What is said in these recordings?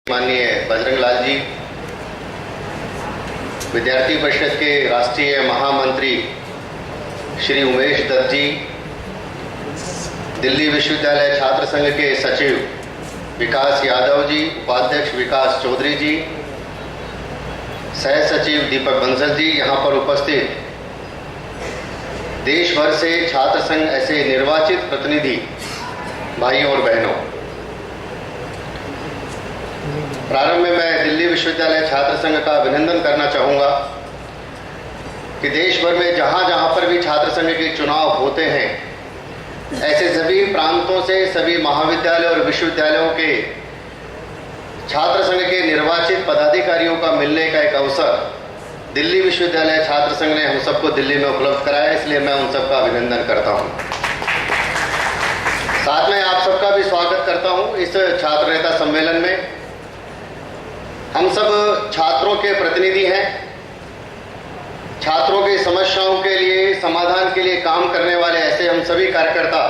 माननीय बजरंग लाल जी, विद्यार्थी परिषद के राष्ट्रीय महामंत्री श्री उमेश दत्त जी, दिल्ली विश्वविद्यालय छात्र संघ के सचिव विकास यादव जी, उपाध्यक्ष विकास चौधरी जी, सह सचिव दीपक बंसल जी, यहाँ पर उपस्थित देश भर से छात्र संघ ऐसे निर्वाचित प्रतिनिधि भाइयों और बहनों, प्रारंभ में मैं दिल्ली विश्वविद्यालय छात्र संघ का अभिनंदन करना चाहूँगा कि देश भर में जहाँ जहाँ पर भी छात्र संघ के चुनाव होते हैं, ऐसे सभी प्रांतों से सभी महाविद्यालय और विश्वविद्यालयों के छात्र संघ के निर्वाचित पदाधिकारियों का मिलने का एक अवसर दिल्ली विश्वविद्यालय छात्र संघ ने हम सबको दिल्ली में उपलब्ध कराया, इसलिए मैं उन सबका अभिनंदन करता हूँ। साथ में आप सबका भी स्वागत करता हूँ इस छात्र नेता सम्मेलन में। हम सब छात्रों के प्रतिनिधि हैं, छात्रों की समस्याओं के लिए समाधान के लिए काम करने वाले ऐसे हम सभी कार्यकर्ता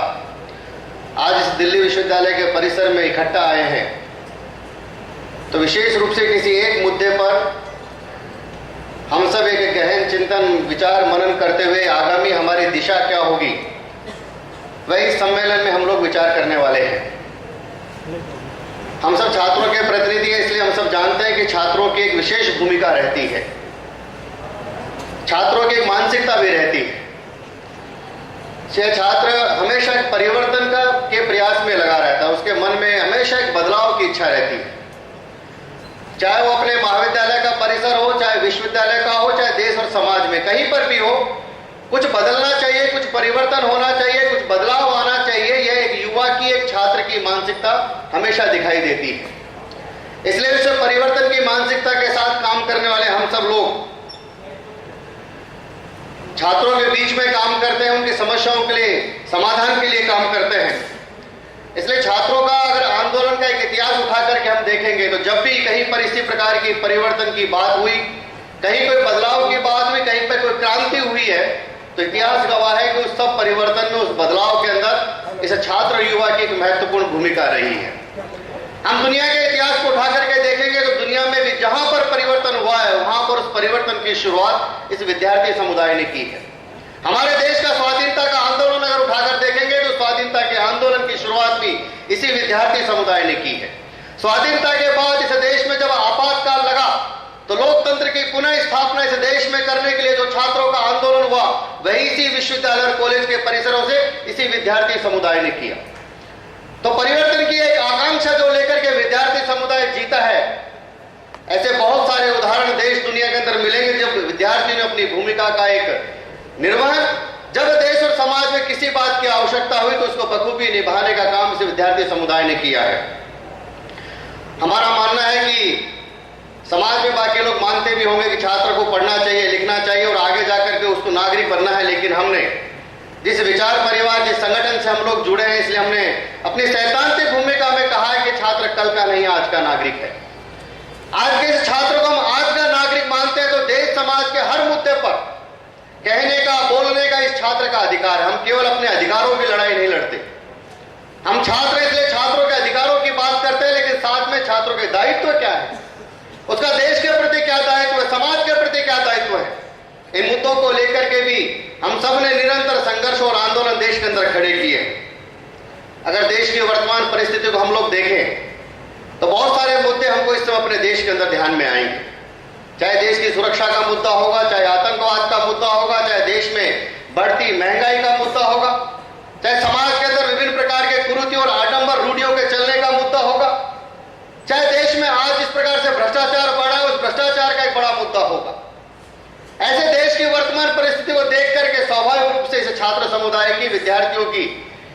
आज इस दिल्ली विश्वविद्यालय के परिसर में इकट्ठा आए हैं। तो विशेष रूप से किसी एक मुद्दे पर हम सब एक गहन चिंतन विचार मनन करते हुए आगामी हमारी दिशा क्या होगी, वह इस सम्मेलन में हम लोग विचार करने वाले हैं। हम सब छात्रों के प्रतिनिधि हैं, इसलिए हम सब जानते हैं कि छात्रों की एक विशेष भूमिका रहती है, छात्रों की एक मानसिकता भी रहती है। छात्र हमेशा एक परिवर्तन के प्रयास में लगा रहता है, उसके मन में हमेशा एक बदलाव की इच्छा रहती है, चाहे वो अपने महाविद्यालय का परिसर हो, चाहे विश्वविद्यालय का हो, चाहे देश और समाज में कहीं पर भी हो। कुछ बदलना चाहिए, कुछ परिवर्तन होना चाहिए, कुछ बदलाव आना चाहिए। यह एक युवा की, एक छात्र की मानसिकता हमेशा दिखाई देती है। इसलिए इस परिवर्तन की मानसिकता के साथ काम करने वाले हम सब लोग छात्रों के बीच में काम करते हैं, उनकी समस्याओं के लिए समाधान के लिए काम करते हैं। इसलिए छात्रों का अगर आंदोलन का एक इतिहास उठा करके हम देखेंगे तो जब भी कहीं पर इसी प्रकार की परिवर्तन की बात हुई, कहीं कोई बदलाव की बात हुई, कहीं पर कोई क्रांति हुई है, तो इतिहास गवाह है कि उस सब परिवर्तन में, उस बदलाव के अंदर इस छात्र युवा की एक महत्वपूर्ण भूमिका रही है। हम दुनिया के इतिहास को उठा करके देखेंगे तो दुनिया में भी जहां पर परिवर्तन हुआ है, वहां पर उस परिवर्तन की शुरुआत इस विद्यार्थी समुदाय ने की है। हमारे देश का स्वाधीनता का आंदोलन अगर उठाकर देखेंगे तो स्वाधीनता के आंदोलन की शुरुआत भी इसी विद्यार्थी समुदाय ने की है। स्वाधीनता के बाद इस देश में जब आपातकाल लगा तो लोकतंत्र की पुनः स्थापना इस देश में करने के लिए जो छात्रों का आंदोलन हुआ, वही इसी विश्वविद्यालय और कॉलेज के परिसरों से इसी विद्यार्थी समुदाय ने किया। तो परिवर्तन की एक आकांक्षा जो लेकर के विद्यार्थी समुदाय जीता है, ऐसे बहुत सारे उदाहरण देश दुनिया के अंदर मिलेंगे जब विद्यार्थी ने अपनी भूमिका का एक निर्वहन, जब देश और समाज में किसी बात की आवश्यकता हुई तो उसको बखूबी निभाने का काम इस विद्यार्थी समुदाय ने किया है। हमारा मानना है कि समाज में बाकी लोग मानते भी होंगे कि छात्र को पढ़ना चाहिए, लिखना चाहिए और आगे जाकर के उसको नागरिक बनना है, लेकिन हमने जिस विचार परिवार, जिस संगठन से हम लोग जुड़े हैं, इसलिए हमने अपनी सैद्धांतिक भूमिका में कहा है कि छात्र कल का नहीं आज का नागरिक है। आज के इस छात्र को हम आज का नागरिक मानते हैं तो देश समाज के हर मुद्दे पर कहने का, बोलने का इस छात्र का अधिकार है। हम केवल अपने अधिकारों की लड़ाई नहीं लड़ते, हम छात्र इसलिए छात्रों के अधिकारों की बात करते हैं, लेकिन साथ में छात्रों के दायित्व क्या है, उसका देश के प्रति क्या दायित्व है, समाज के प्रति क्या दायित्व है, इन मुद्दों को लेकर के भी हम सब ने निरंतर संघर्ष और आंदोलन देश के अंदर खड़े किए। अगर देश की वर्तमान परिस्थिति को हम लोग देखें तो बहुत सारे मुद्दे हमको इस समय अपने देश के अंदर ध्यान में आएंगे। चाहे देश की सुरक्षा का मुद्दा होगा, चाहे आतंकवाद का मुद्दा होगा, चाहे देश में बढ़ती महंगाई का मुद्दा होगा, चाहे समाज के अंदर विभिन्न प्रकार के कुरीतियों और आडंबर रूढ़ियों के चलने का मुद्दा होगा, चाहे देश में आज जिस प्रकार से भ्रष्टाचार बढ़ा है उस भ्रष्टाचार का एक बड़ा मुद्दा होगा। ऐसे देश की वर्तमान परिस्थिति को देख करके स्वाभाविक रूप से इस छात्र समुदाय की, विद्यार्थियों की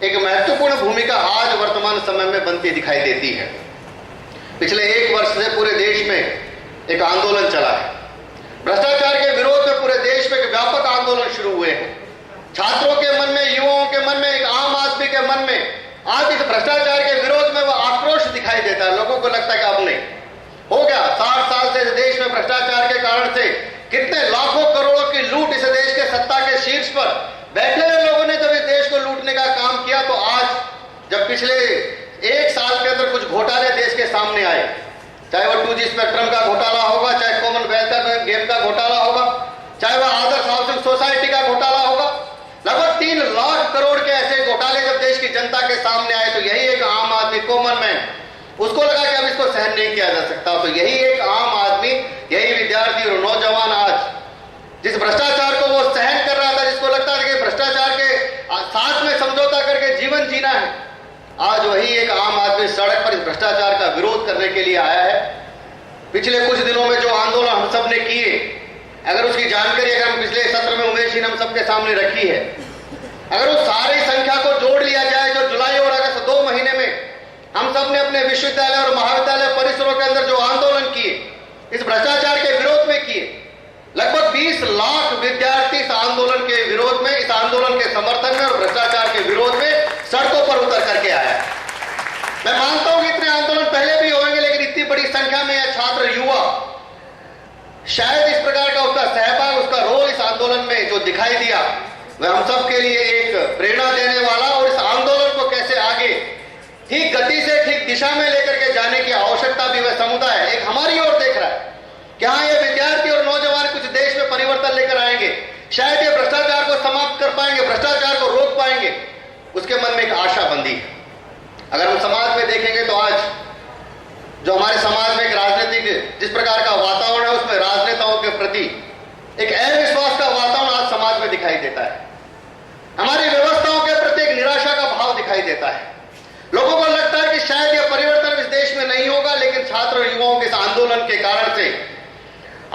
एक महत्वपूर्ण भूमिका आज वर्तमान समय में बनती दिखाई देती है। पिछले 1 वर्ष से पूरे देश में एक आंदोलन चला है, भ्रष्टाचार के विरोध में पूरे देश में एक व्यापक आंदोलन शुरू हुए हैं। छात्रों के मन में, युवाओं के मन में, एक आम आदमी के मन में आज इस भ्रष्टाचार के विरोध में वो आक्रोश दिखाई देता है। लोगों को लगता है कि अब नहीं हो गया, 60 साल से देश में भ्रष्टाचार के कारण से कितने लाखों करोड़ों की लूट, इस देश के सत्ता के शीर्ष पर बैठे हुए लोगों ने जब इस देश को लूटने का काम किया, तो आज जब पिछले 1 साल के अंदर कुछ घोटाले देश के सामने आए, चाहे वो 2G स्पेक्ट्रम का घोटाला होगा, चाहे कॉमनवेल्थ गेम का घोटाला होगा, चाहे वह आदर्श हाउसिंग सोसाइटी का घोटाला होगा। लगभग 3 लाख करोड़ के ऐसे घोटाले जब देश की जनता के सामने आए तो यही एक आम आदमी, कॉमन मैन, उसको लगा कि अब इसको सहन नहीं किया जा सकता। तो यही एक आम आदमी, यही विद्यार्थी और नौजवान आज जिस भ्रष्टाचार को वो सहन कर रहा था, जिसको लगता था कि भ्रष्टाचार के साथ में समझौता करके जीवन जीना है, आज वही एक आम आदमी सड़क पर इस भ्रष्टाचार का विरोध करने के लिए आया है। पिछले कुछ दिनों में जो आंदोलन हम सब ने किए, अगर उसकी जानकारी अगर हम पिछले सत्र में उमेश जी ने हम सबके सामने रखी है, अगर उस सारी संख्या को जोड़ लिया जाए जो जुलाई और अगस्त 2 महीने में हम सब ने अपने विश्वविद्यालय और महाविद्यालय परिसरों के अंदर जो आंदोलन किए, इस भ्रष्टाचार के विरोध में किए, लगभग 20 लाख विद्यार्थी इस आंदोलन के विरोध में, इस आंदोलन के समर्थन में और भ्रष्टाचार के विरोध में सड़कों पर उतर करके आया। मैं मानता हूं कि इतने आंदोलन पहले भी होंगे, लेकिन इतनी बड़ी संख्या में यह छात्र युवा, शायद इस प्रकार का उसका सहभाग, उसका रोल इस आंदोलन में जो दिखाई दिया, वह हम सब के लिए एक प्रेरणा देने वाला और इस आंदोलन को कैसे आगे ठीक गति से ठीक दिशा में लेकर के जाने की आवश्यकता भी वह समुदाय एक हमारी ओर देख रहा है कि हाँ, ये विद्यार्थी और नौजवान कुछ देश में परिवर्तन लेकर आएंगे, शायद ये भ्रष्टाचार को समाप्त कर पाएंगे, भ्रष्टाचार को रोक पाएंगे। उसके मन में एक आशा बंधी है। अगर हम समाज में देखेंगे तो आज जो हमारे समाज में एक राजनीतिक जिस प्रकार का वातावरण है, उसमें राजनेताओं के प्रति एक अविश्वास का वातावरण आज समाज में दिखाई देता है। हमारी व्यवस्थाओं के प्रति एक निराशा का भाव दिखाई देता है। लोगों को लगता है कि शायद यह परिवर्तन इस देश में नहीं होगा, लेकिन छात्र और युवाओं के इस आंदोलन के कारण से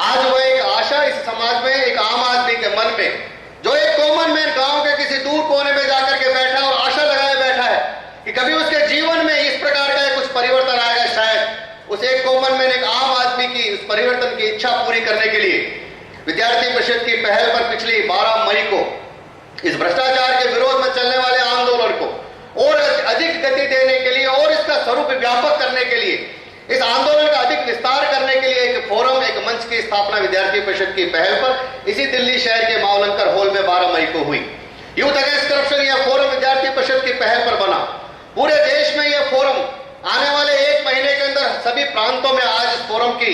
आज वह एक आशा इस समाज में, एक आम आदमी के मन में, जो एक कॉमन मैन गांव के किसी दूर कोने में जाकर के बैठा और आशा लगाए बैठा है कि कभी उसके जीवन में इस प्रकार का कुछ परिवर्तन आएगा, शायद उस एक कॉमन मैन, एक आम आदमी की उस परिवर्तन की इच्छा पूरी करने के लिए विद्यार्थी परिषद की पहल पर पिछली 12 मई को इस भ्रष्टाचार के विरोध में चलने वाले आंदोलन को और अधिक गति देने के लिए और इसका स्वरूप व्यापक करने के लिए, इस आंदोलन का अधिक विस्तार करने के लिए एक फोरम, एक मंच की स्थापना विद्यार्थी परिषद की पहल पर इसी दिल्ली शहर के मावलंकर हॉल में 12 मई को हुई। यूथ अगेंस्ट करप्शन यह फोरम विद्यार्थी परिषद की पहल पर बना। पूरे देश में यह फोरम आने वाले 1 महीने के अंदर सभी प्रांतों में आज इस फोरम की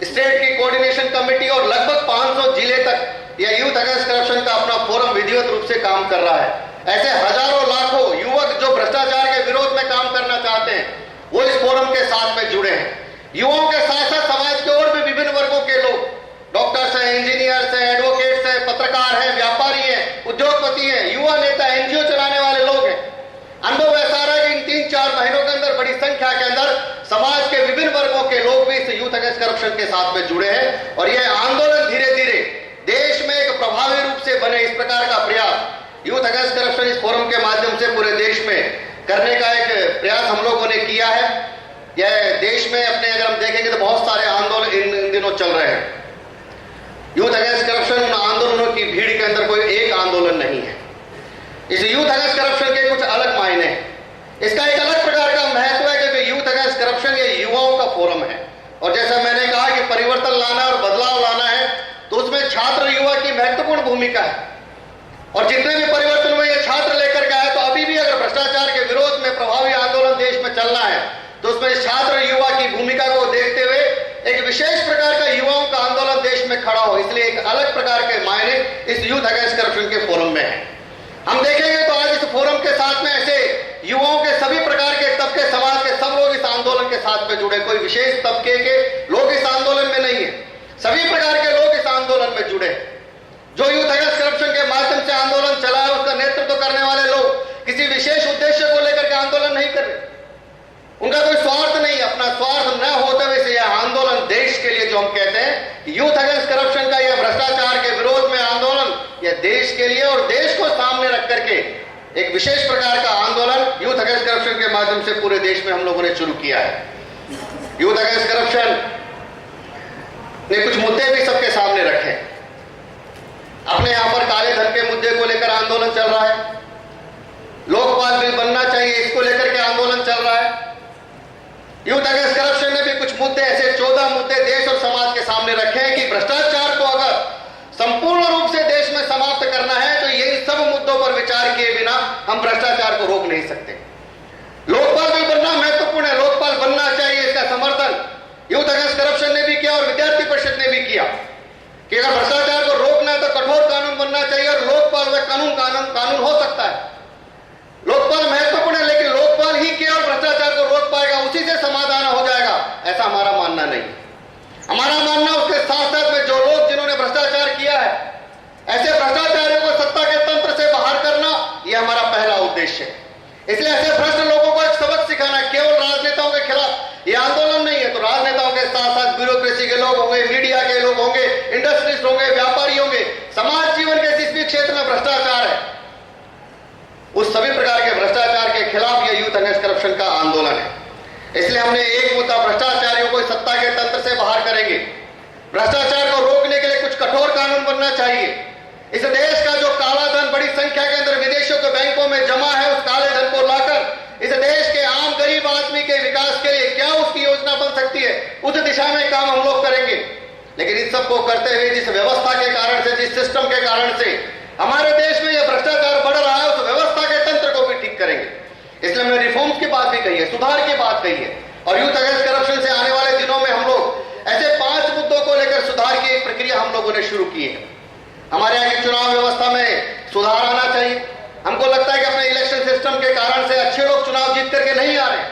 स्टेट की कोऑर्डिनेशन कमेटी और लगभग 500 जिले तक यह यूथ अगेंस्ट करप्शन का अपना फोरम विधिवत रूप से काम कर रहा है। ऐसे हजारों लाखों युवक जो भ्रष्टाचार के विरोध में काम करना चाहते हैं, वो इस फोरम के साथ में जुड़े हैं। युवाओं के साथ साथ समाज के और भी विभिन्न वर्गों के लोग, डॉक्टर्स हैं, इंजीनियर्स हैं, एडवोकेट्स हैं, पत्रकार हैं, व्यापारी हैं, उद्योगपति हैं, युवा नेता, एनजीओ चलाने वाले लोग हैं। अनुभव ऐसा रहा कि इन 3-4 महीनों के अंदर बड़ी संख्या के अंदर समाज के विभिन्न वर्गों के लोग भी इस यूथ अगेंस्ट करप्शन के साथ में जुड़े हैं और यह आंदोलन धीरे धीरे देश में एक प्रभावी रूप से बने, इस प्रकार का प्रयास यूथ अगेंस्ट करप्शन इस फोरम के माध्यम से पूरे देश में करने का एक प्रयास हम लोगों ने किया है। यह देश में अपने अगर हम देखेंगे तो बहुत सारे आंदोलन इन दिनों चल रहे हैं। यूथ अगेंस्ट करप्शन आंदोलनों की भीड़ के अंदर कोई एक आंदोलन नहीं है। इस यूथ अगेंस्ट करप्शन के कुछ अलग मायने हैं। इसका एक अलग प्रकार का महत्व है क्योंकि यूथ अगेंस्ट करप्शन ये युवाओं का फोरम है और जैसा मैंने कहा कि परिवर्तन लाना और बदलाव लाना है तो उसमें छात्र युवा की महत्वपूर्ण भूमिका है और जितने भी परिवर्तन में ये छात्र लेकर के आए तो अभी भी अगर भ्रष्टाचार के विरोध में प्रभावी आंदोलन देश में चलना है तो उसमें छात्र युवा की भूमिका को देखते हुए एक विशेष प्रकार का युवाओं का आंदोलन देश में खड़ा हो, इसलिए एक अलग प्रकार के मायने इस यूथ अगेंस्ट करप्शन के फोरम में है। हम देखेंगे तो आज इस फोरम के साथ में ऐसे युवाओं के सभी प्रकार के तबके, समाज के सब लोग इस आंदोलन के साथ में जुड़े, कोई विशेष तबके के लोग इस आंदोलन में नहीं है, सभी प्रकार के लोग इस आंदोलन में जुड़े। जो यूथ अगेंस्ट करप्शन के माध्यम से आंदोलन चला है उसका नेतृत्व करने वाले लोग किसी विशेष उद्देश्य को लेकर के आंदोलन नहीं कर रहे, उनका कोई स्वार्थ नहीं, अपना स्वार्थ न होते हुए से यह आंदोलन देश के लिए, जो हम कहते हैं कि यूथ अगेंस्ट करप्शन का यह भ्रष्टाचार के विरोध में आंदोलन, यह देश के लिए और देश को सामने रख करके एक विशेष प्रकार का आंदोलन यूथ अगेंस्ट करप्शन के माध्यम से पूरे देश में हम लोगों ने शुरू किया है। यूथ अगेंस्ट करप्शन ने कुछ मुद्दे भी सबके सामने रखे। अपने यहां पर काले धन के मुद्दे को लेकर आंदोलन चल रहा है, लोकपाल बिल बनना चाहिए, इसको लेकर के आंदोलन चल रहा है। यूथ अगेंस्ट करप्शन ने भी कुछ मुद्दे, ऐसे 14 मुद्दे देश और समाज के सामने रखे हैं कि भ्रष्टाचार को अगर संपूर्ण रूप से देश में समाप्त करना है तो यही सब मुद्दों पर विचार किए बिना हम भ्रष्टाचार को रोक नहीं सकते। लोकपाल बिल बनना महत्वपूर्ण है, लोकपाल बनना चाहिए, इसका समर्थन किया कि अगर भ्रष्टाचार को रोकना है तो कठोर कानून बनना चाहिए और लोकपाल व कानून हो सकता है। लोकपाल महत्वपूर्ण है, लेकिन लोकपाल ही केवल भ्रष्टाचार को रोक पाएगा, उसी से समाधान हो जाएगा, ऐसा हमारा मानना नहीं। हमारा मानना उसके साथ साथ में जो लोग जिन्होंने भ्रष्टाचार किया है, ऐसे भ्रष्टाचारियों को सत्ता के तंत्र से बाहर करना, यह हमारा पहला उद्देश्य है। इसलिए ऐसे भ्रष्ट लोगों को एक सबक सिखाना, केवल राजनेताओं के खिलाफ यह आंदोलन नहीं है, तो राजनेताओं के साथ साथ ब्यूरोक्रेसी के लोग होंगे, मीडिया के लोग होंगे, इंडस्ट्रिस्ट होंगे, व्यापारी होंगे, समाज जीवन के जिस भी क्षेत्र में भ्रष्टाचार है, उस सभी प्रकार के भ्रष्टाचार के खिलाफ यह यूथ अगेंस्ट करप्शन का आंदोलन है। इसलिए हमने एक मुद्दा, भ्रष्टाचारियों को सत्ता के तंत्र से बाहर करेंगे। भ्रष्टाचार को रोकने के लिए कुछ कठोर कानून बनना चाहिए। इस देश का जो काला धन बड़ी संख्या के अंदर विदेशों के बैंकों में जमा है, उस काले धन को लाकर इस देश के आम गरीब आदमी के विकास के लिए क्या उसकी योजना बन सकती है, उस दिशा में काम हम लोग करेंगे। लेकिन इस सब को करते हुए जिस व्यवस्था के कारण से, जिस सिस्टम के कारण से हमारे देश में यह भ्रष्टाचार बढ़ रहा है, उस व्यवस्था के तंत्र को भी ठीक करेंगे। इसलिए हमने रिफॉर्म्स की बात भी कही है, सुधार की बात कही है, और यूथ अगेंस्ट करप्शन से आने वाले दिनों में हम लोग ऐसे 5 मुद्दों को लेकर सुधार की एक प्रक्रिया हम लोगों ने शुरू की है। हमारे यहाँ की चुनाव व्यवस्था में सुधार आना चाहिए। हमको लगता है कि अपने इलेक्शन सिस्टम के कारण से अच्छे लोग चुनाव जीत करके नहीं आ रहे,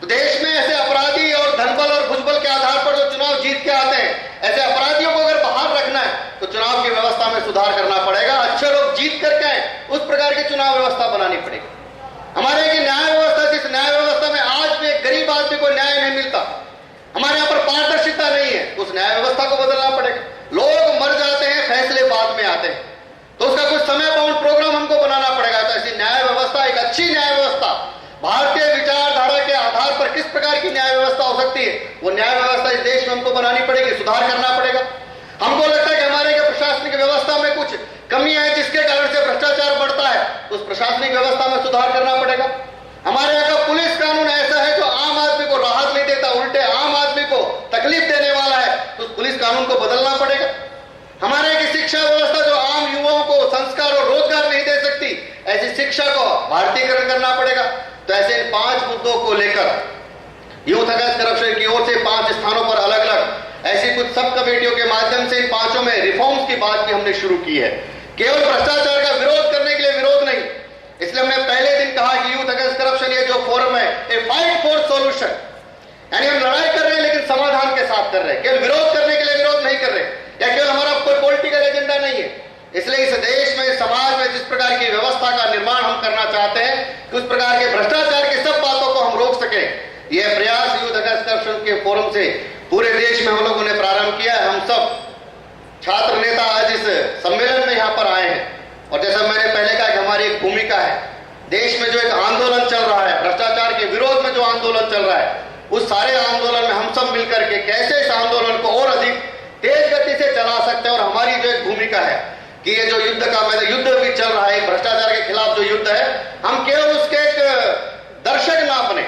तो देश में ऐसे अपराधी और धनबल और भुजबल के आधार पर जो चुनाव जीत के आते हैं, ऐसे अपराधियों को अगर बाहर रखना है तो चुनाव की व्यवस्था में सुधार करना पड़ेगा। अच्छे लोग जीत करके आए, उस प्रकार की चुनाव व्यवस्था बनानी पड़ेगी। हमारे यहाँ की न्याय व्यवस्था, जिस न्याय व्यवस्था में आज भी एक गरीब आदमी को न्याय नहीं मिलता, हमारे यहाँ पर पारदर्शिता नहीं है, उस न्याय व्यवस्था को बदलना पड़ेगा। लोग मर जाते हैं, फैसले बाद में आते हैं, तो उसका कुछ समय बाउंड प्रोग्राम हमको बनाना पड़ेगा। तो ऐसी न्याय व्यवस्था, एक अच्छी न्याय व्यवस्था, भारतीय विचारधारा के आधार पर किस प्रकार की न्याय व्यवस्था हो सकती है, वो न्याय व्यवस्था इस देश में हमको बनानी पड़ेगी, सुधार करना पड़ेगा। हमको लगता है कि हमारे प्रशासनिक व्यवस्था में कुछ कमियां हैं, जिसके कारण से भ्रष्टाचार बढ़ता है, तो उस प्रशासनिक व्यवस्था में सुधार करना पड़ेगा। हमारे यहाँ का पुलिस कानून ऐसा है जो आम आदमी को राहत नहीं देता, उल्टे आम आदमी को तकलीफ देने वाला है, तो उस पुलिस कानून को बदलना पड़ेगा। हमारे यहाँ की शिक्षा व्यवस्था जो आम युवाओं को संस्कार और रोजगार नहीं दे सकती, ऐसी शिक्षा को भारतीयकरण करना पड़ेगा। तो ऐसे इन 5 मुद्दों को लेकर यूथ अगेंस्ट करप्शन की ओर से 5 स्थानों पर अलग अलग ऐसी कुछ सब कमेटियों के माध्यम से इन 5 में रिफॉर्म्स की बात भी हमने शुरू की है। केवल भ्रष्टाचार का विरोध करने के लिए विरोध नहीं, इसलिए हमने पहले दिन कहा कि यूथ अगेंस्ट करप्शन ये जो फोरम है, ए फाइट फॉर सॉल्यूशन, यानी हम लड़ाई कर रहे हैं लेकिन समाधान के साथ कर रहे हैं, केवल विरोध करने के लिए विरोध नहीं कर रहे, या केवल हमारा कोई पॉलिटिकल एजेंडा नहीं है। इसलिए इस देश में, समाज में जिस प्रकार की व्यवस्था का निर्माण हम करना चाहते हैं, उस प्रकार के भ्रष्टाचार की सब बातों को हम रोक सके, यह प्रयास यूथ अगेंस्ट करप्शन के फोरम से पूरे देश में हम लोगों ने प्रारंभ किया है। हम सब छात्र नेता आज इस सम्मेलन में यहाँ पर आए हैं, और जैसा मैंने पहले कहा कि हमारी एक भूमिका है, देश में जो एक आंदोलन चल रहा है, भ्रष्टाचार के विरोध में जो आंदोलन चल रहा है, उस सारे आंदोलन में हम सब मिलकर के कैसे इस आंदोलन को और अधिक तेज गति से चला सकते हैं। और हमारी जो एक भूमिका है कि ये जो युद्ध का युद्ध भी चल रहा है, भ्रष्टाचार के खिलाफ जो युद्ध है, हम केवल उसके एक दर्शक ना बने,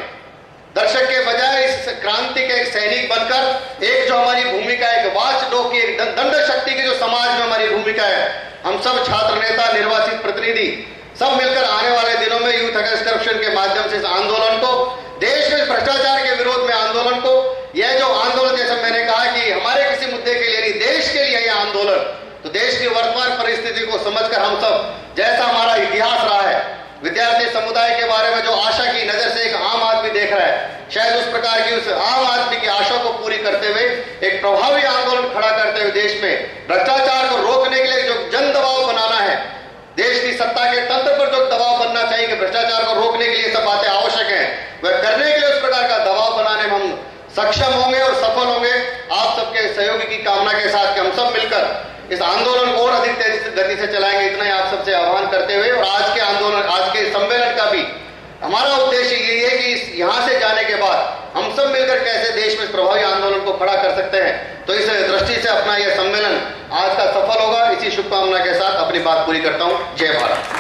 दर्शक के बजाय इस क्रांति के एक सैनिक बनकर एक जो हमारी भूमिका है, एक वाचडॉग की, एक दंड शक्ति की जो समाज में हमारी भूमिका है, हम सब छात्र नेता, निर्वाचित प्रतिनिधि सब मिलकर आने वाले दिनों में यूथ अगेंस्ट करप्शन के माध्यम से इस आंदोलन को, देश में भ्रष्टाचार के विरोध में आंदोलन को, यह जो आंदोलन, जैसे मैंने कहा कि हमारे किसी मुद्दे के लिए नहीं, देश के लिए यह आंदोलन, तो देश की वर्तमान परिस्थिति को समझकर हम सब, जैसा हमारा इतिहास रहा है, विद्यार्थी समुदाय के बारे में जो आशा की नजर से एक आम आदमी देख रहा है, शायद उस प्रकार की उस आम आदमी की आशा को पूरी करते हुए एक प्रभावी आंदोलन खड़ा करते हुए देश में भ्रष्टाचार को रोकने के लिए जो जन दबाव बनाना है, देश की सत्ता के तंत्र पर जो दबाव बनना चाहिए कि भ्रष्टाचार को रोकने के लिए सब बातें आवश्यक हैं, वह करने के लिए उस प्रकार का दबाव बनाने में हम सक्षम होंगे और सफल होंगे, आप सबके सहयोग की कामना के साथ कि हम सब मिलकर इस आंदोलन को और अधिक तेज गति से चलाएंगे, इतना ही आप सबसे आह्वान करते हुए, और आज के आंदोलन, आज के सम्मेलन का भी हमारा उद्देश्य यही है कि यहाँ से जाने के बाद हम सब मिलकर कैसे देश में इस प्रभावी आंदोलन को खड़ा कर सकते हैं। तो इस दृष्टि से अपना यह सम्मेलन आज का सफल होगा, इसी शुभकामना के साथ अपनी बात पूरी करता हूँ। जय भारत।